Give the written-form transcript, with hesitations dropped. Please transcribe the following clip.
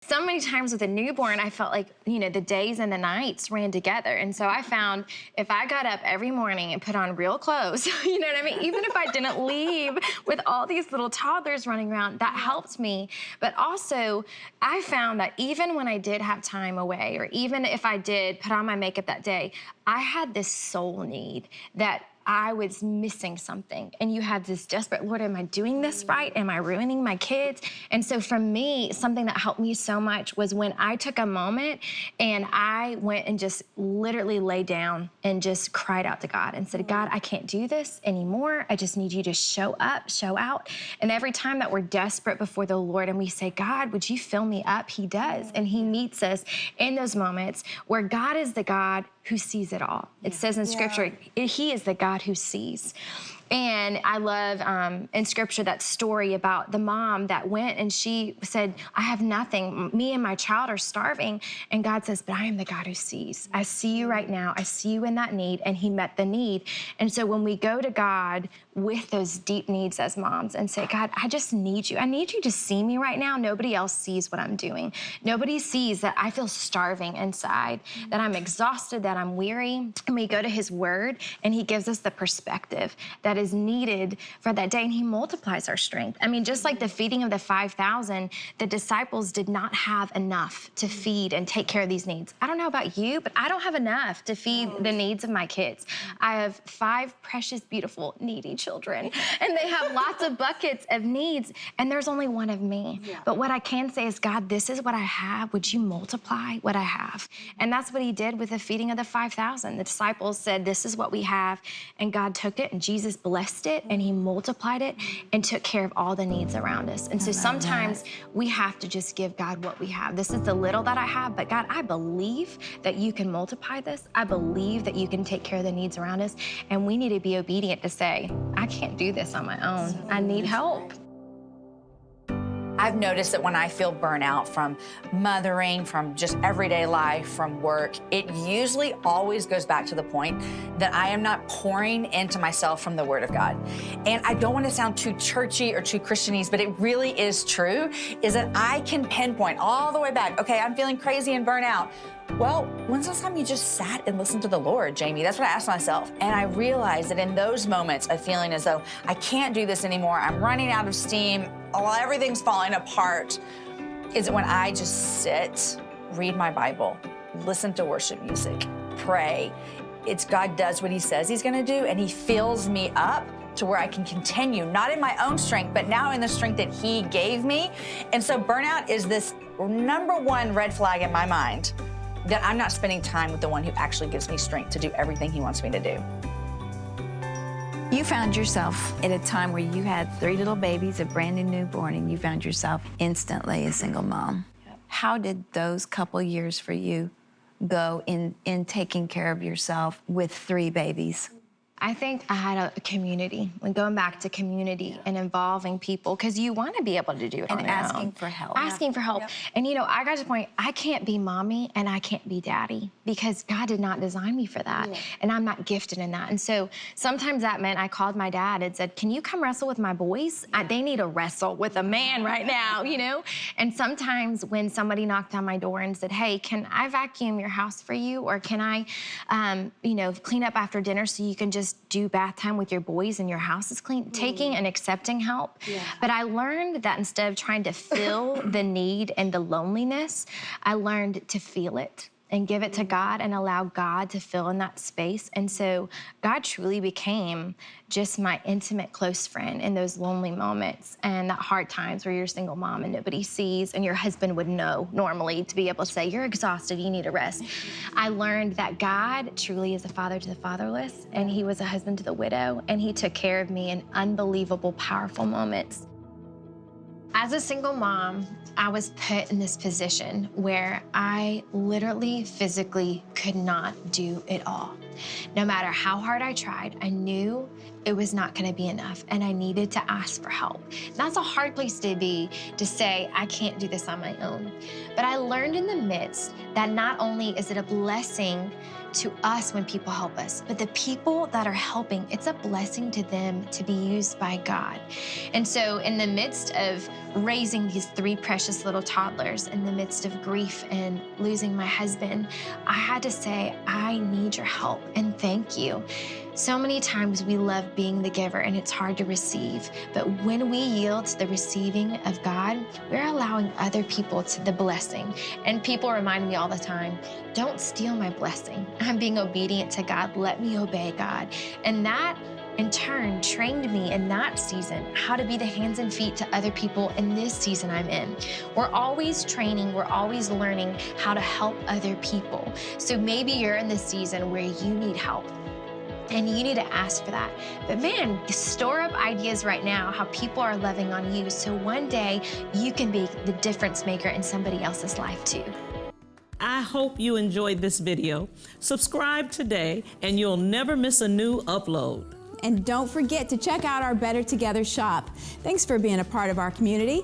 So many times with a newborn, I felt like, the days and the nights ran together. And so I found if I got up every morning and put on real clothes, you know what I mean? Even if I didn't leave with all these little toddlers running around, that helped me. But also, I found that even when I did have time away, or even if I did put on my makeup that day, I had this soul need that I was missing something. And you had this desperate, Lord, am I doing this right? Am I ruining my kids? And so for me, something that helped me so much was when I took a moment and I went and just literally lay down and just cried out to God and said, God, I can't do this anymore. I just need you to show up, show out. And every time that we're desperate before the Lord and we say, God, would you fill me up? He does. And he meets us in those moments where God is the God who sees it all. It says in Scripture, he is the God who sees. And I love in Scripture that story about the mom that went and she said, I have nothing. Me and my child are starving. And God says, but I am the God who sees. I see you right now. I see you in that need. And he met the need. And so when we go to God with those deep needs as moms and say, God, I just need you. I need you to see me right now. Nobody else sees what I'm doing. Nobody sees that I feel starving inside, that I'm exhausted, that I'm weary. And we go to his word and he gives us the perspective that is needed for that day, and he multiplies our strength. I mean, just like the feeding of the 5,000, the disciples did not have enough to feed and take care of these needs. I don't know about you, but I don't have enough to feed the needs of my kids. I have 5 precious, beautiful, needy children, and they have lots of buckets of needs, and there's only one of me. But what I can say is, God, this is what I have. Would you multiply what I have? And that's what he did with the feeding of the 5,000. The disciples said, this is what we have, and God took it, and Jesus blessed it, and he multiplied it and took care of all the needs around us. And so sometimes we have to just give God what we have. This is the little that I have, but God, I believe that you can multiply this. I believe that you can take care of the needs around us, and we need to be obedient to say, I can't do this on my own. I need help. I've noticed that when I feel burnout from mothering, from just everyday life, from work, it usually always goes back to the point that I am not pouring into myself from the Word of God. And I don't want to sound too churchy or too Christianese, but it really is true, is that I can pinpoint all the way back, okay, I'm feeling crazy and burnout. Well, when's the last time you just sat and listened to the Lord, Jamie? That's what I asked myself. And I realized that in those moments of feeling as though I can't do this anymore, I'm running out of steam, everything's falling apart, is it when I just sit, read my Bible, listen to worship music, pray. It's God does what he says he's gonna do, and he fills me up to where I can continue, not in my own strength, but now in the strength that he gave me. And so burnout is this #1 red flag in my mind, that I'm not spending time with the one who actually gives me strength to do everything he wants me to do. You found yourself at a time where you had 3 little babies, a brand new newborn, and you found yourself instantly a single mom. How did those couple years for you go in taking care of yourself with 3 babies? I think I had a community, and going back to community and involving people, because you want to be able to do it on And your own. asking for help. Asking for help. And I got to the point, I can't be mommy and I can't be daddy because God did not design me for that. And I'm not gifted in that. And so sometimes that meant I called my dad and said, can you come wrestle with my boys? They need to wrestle with a man right now, And sometimes when somebody knocked on my door and said, hey, can I vacuum your house for you? Or can I, clean up after dinner so you can just do bath time with your boys and your house is clean, taking and accepting help. But I learned that instead of trying to fill the need and the loneliness, I learned to feel it and give it to God and allow God to fill in that space. And so God truly became just my intimate close friend in those lonely moments and that hard times where you're a single mom and nobody sees, and your husband would know normally to be able to say, you're exhausted, you need a rest. I learned that God truly is a father to the fatherless, and he was a husband to the widow, and he took care of me in unbelievable, powerful moments. As a single mom, I was put in this position where I literally, physically could not do it all. No matter how hard I tried, I knew it was not gonna be enough and I needed to ask for help. And that's a hard place to be, to say, I can't do this on my own. But I learned in the midst that not only is it a blessing to us when people help us, but the people that are helping, it's a blessing to them to be used by God. And so in the midst of raising these 3 precious little toddlers, in the midst of grief and losing my husband, I had to say, I need your help and thank you. So many times we love being the giver and it's hard to receive, but when we yield to the receiving of God, we're allowing other people to the blessing. And people remind me all the time, don't steal my blessing. I'm being obedient to God. Let me obey God. And that in turn trained me in that season how to be the hands and feet to other people in this season I'm in. We're always training, we're always learning how to help other people. So maybe you're in this season where you need help. And you need to ask for that. But man, store up ideas right now how people are loving on you so one day you can be the difference maker in somebody else's life too. I hope you enjoyed this video. Subscribe today and you'll never miss a new upload. And don't forget to check out our Better Together shop. Thanks for being a part of our community.